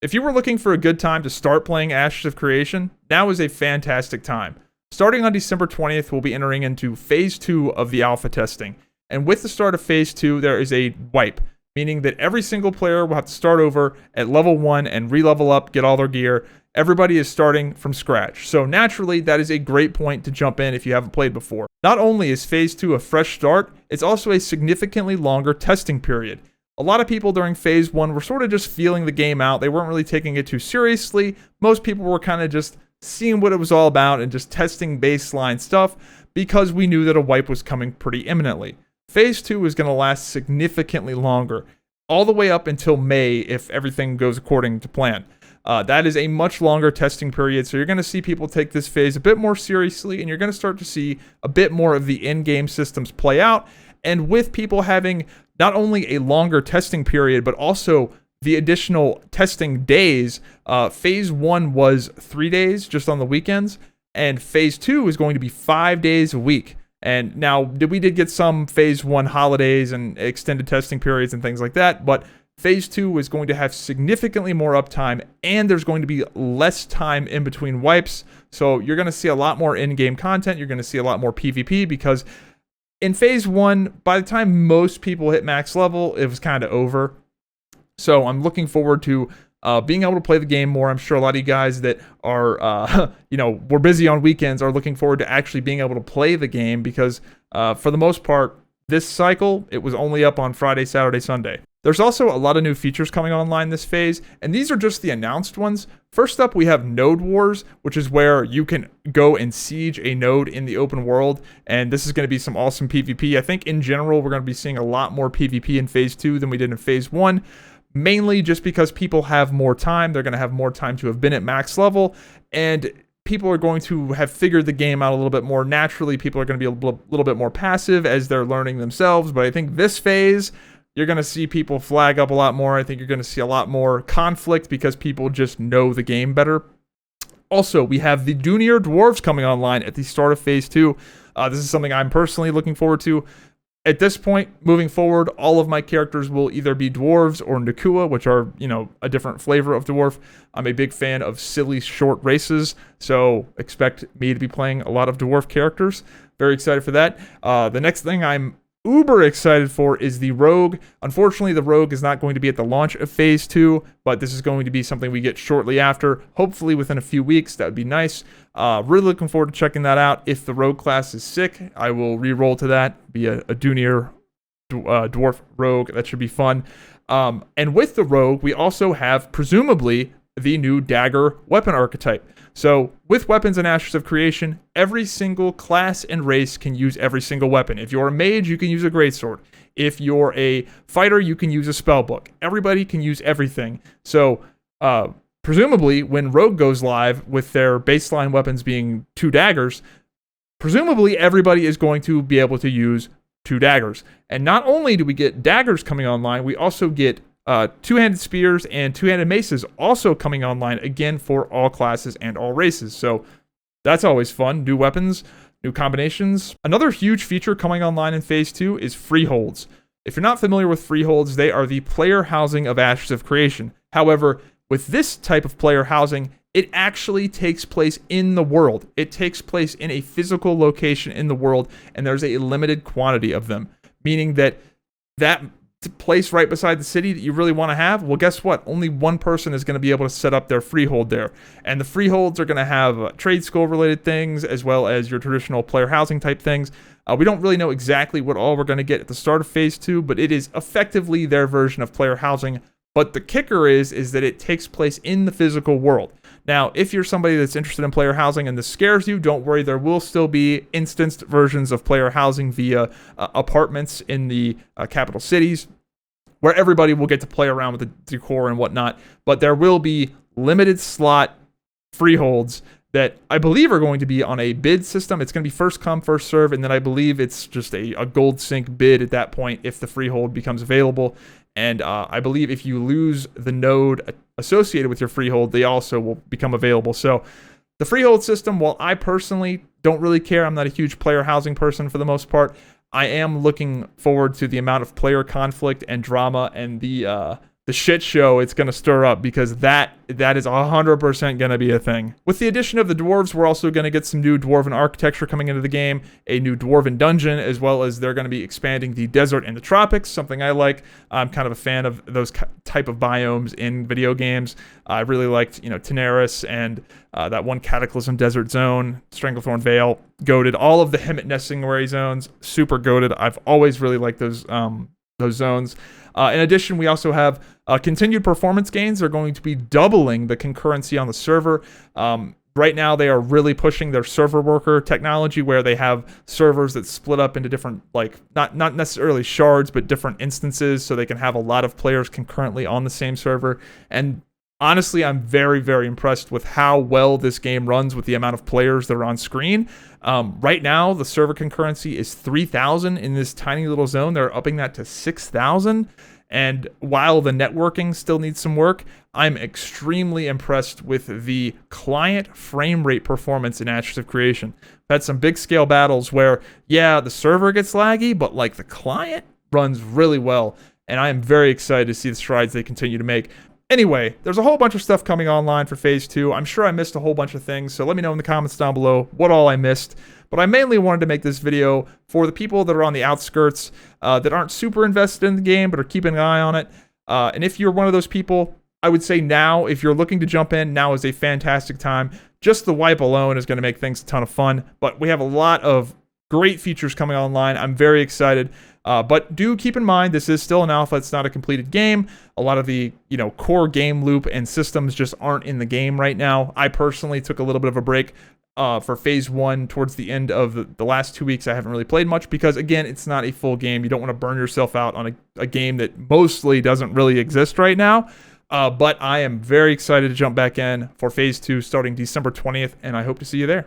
If you were looking for a good time to start playing Ashes of Creation, now is a fantastic time. Starting on December 20th, we'll be entering into Phase 2 of the alpha testing. And with the start of Phase 2, there is a wipe, meaning that every single player will have to start over at level 1 and re-level up, get all their gear. Everybody is starting from scratch. So naturally, that is a great point to jump in if you haven't played before. Not only is Phase 2 a fresh start, it's also a significantly longer testing period. A lot of people during Phase 1 were sort of just feeling the game out. They weren't really taking it too seriously. Most people were kind of just seeing what it was all about and just testing baseline stuff because we knew that a wipe was coming pretty imminently. Phase 2 is going to last significantly longer, all the way up until May if everything goes according to plan. That is a much longer testing period, so you're going to see people take this phase a bit more seriously, and you're going to start to see a bit more of the in-game systems play out. And with people having not only a longer testing period, but also the additional testing days, Phase 1 was 3 days just on the weekends, and Phase 2 is going to be 5 days a week. And now, we did get some Phase 1 holidays and extended testing periods and things like that, but Phase 2 is going to have significantly more uptime, and there's going to be less time in between wipes, so you're going to see a lot more in-game content, you're going to see a lot more PvP, because in Phase 1, by the time most people hit max level, it was kind of over. So I'm looking forward to being able to play the game more. I'm sure a lot of you guys that are, we're busy on weekends are looking forward to actually being able to play the game because for the most part, this cycle, it was only up on Friday, Saturday, Sunday. There's also a lot of new features coming online this phase, and these are just the announced ones. First up, we have Node Wars, which is where you can go and siege a node in the open world, and this is going to be some awesome PvP. I think in general, we're going to be seeing a lot more PvP in Phase 2 than we did in Phase 1, mainly just because people have more time. They're going to have more time to have been at max level, and people are going to have figured the game out a little bit more naturally. People are going to be a little bit more passive as they're learning themselves, but I think this phase, you're going to see people flag up a lot more. I think you're going to see a lot more conflict because people just know the game better. Also, we have the Junior Dwarves coming online at the start of Phase 2. This is something I'm personally looking forward to. At this point, moving forward, all of my characters will either be dwarves or Nakua, which are, a different flavor of dwarf. I'm a big fan of silly short races, so expect me to be playing a lot of dwarf characters. Very excited for that. The next thing I'm uber excited for is the Rogue. Unfortunately, the Rogue is not going to be at the launch of Phase 2, but this is going to be something we get shortly after, hopefully within a few weeks. That would be nice. Really looking forward to checking that out. If the Rogue class is sick, I will re-roll to that, be a junior dwarf Rogue. That should be fun. And with the Rogue, we also have, presumably, the new dagger weapon archetype. So with weapons in Ashes of Creation, every single class and race can use every single weapon. If you're a mage, you can use a greatsword. If you're a fighter, you can use a spellbook. Everybody can use everything. So presumably, when Rogue goes live with their baseline weapons being 2 daggers, presumably everybody is going to be able to use 2 daggers. And not only do we get daggers coming online, we also get 2-handed spears and 2-handed maces also coming online again for all classes and all races. So that's always fun. New weapons, new combinations. Another huge feature coming online in Phase 2 is Freeholds. If you're not familiar with Freeholds, they are the player housing of Ashes of Creation. However, with this type of player housing, it actually takes place in the world. It takes place in a physical location in the world, and there's a limited quantity of them, meaning that place right beside the city that you really want to have, well, guess what? Only one person is going to be able to set up their freehold there. And the freeholds are going to have trade school related things as well as your traditional player housing type things. We don't really know exactly what all we're going to get at the start of Phase 2, but it is effectively their version of player housing. But the kicker is that it takes place in the physical world. Now, if you're somebody that's interested in player housing and this scares you, don't worry. There will still be instanced versions of player housing via apartments in the capital cities where everybody will get to play around with the decor and whatnot. But there will be limited slot freeholds that I believe are going to be on a bid system. It's going to be first come, first serve, and then I believe it's just a gold sync bid at that point if the freehold becomes available. And I believe if you lose the node associated with your freehold, they also will become available. So the freehold system, while I personally don't really care, I'm not a huge player housing person for the most part, I am looking forward to the amount of player conflict and drama and the the shit show it's going to stir up, because that is 100% going to be a thing. With the addition of the dwarves, we're also going to get some new dwarven architecture coming into the game, a new dwarven dungeon, as well as they're going to be expanding the desert and the tropics, something I like. I'm kind of a fan of those type of biomes in video games. I really liked, Teneris and that one Cataclysm Desert Zone, Stranglethorn Vale, goated. All of the Hemet Nestingwary zones, super goated. I've always really liked those zones. In addition, we also have continued performance gains. They're going to be doubling the concurrency on the server. Right now, they are really pushing their server worker technology, where they have servers that split up into different, not necessarily shards, but different instances, so they can have a lot of players concurrently on the same server. And honestly, I'm very, very impressed with how well this game runs with the amount of players that are on screen. Right now, the server concurrency is 3,000 in this tiny little zone. They're upping that to 6,000. And while the networking still needs some work, I'm extremely impressed with the client frame rate performance in Ashes of Creation. I've had some big scale battles where, yeah, the server gets laggy, but the client runs really well. And I am very excited to see the strides they continue to make. Anyway, there's a whole bunch of stuff coming online for Phase 2. I'm sure I missed a whole bunch of things, so let me know in the comments down below what all I missed. But I mainly wanted to make this video for the people that are on the outskirts, that aren't super invested in the game, but are keeping an eye on it. And if you're one of those people, I would say now, if you're looking to jump in, now is a fantastic time. Just the wipe alone is going to make things a ton of fun. But we have a lot of great features coming online. I'm very excited. But do keep in mind, this is still an alpha. It's not a completed game. A lot of the core game loop and systems just aren't in the game right now. I personally took a little bit of a break for Phase 1 towards the end of the last 2 weeks. I haven't really played much because, again, it's not a full game. You don't want to burn yourself out on a game that mostly doesn't really exist right now. But I am very excited to jump back in for Phase 2 starting December 20th, and I hope to see you there.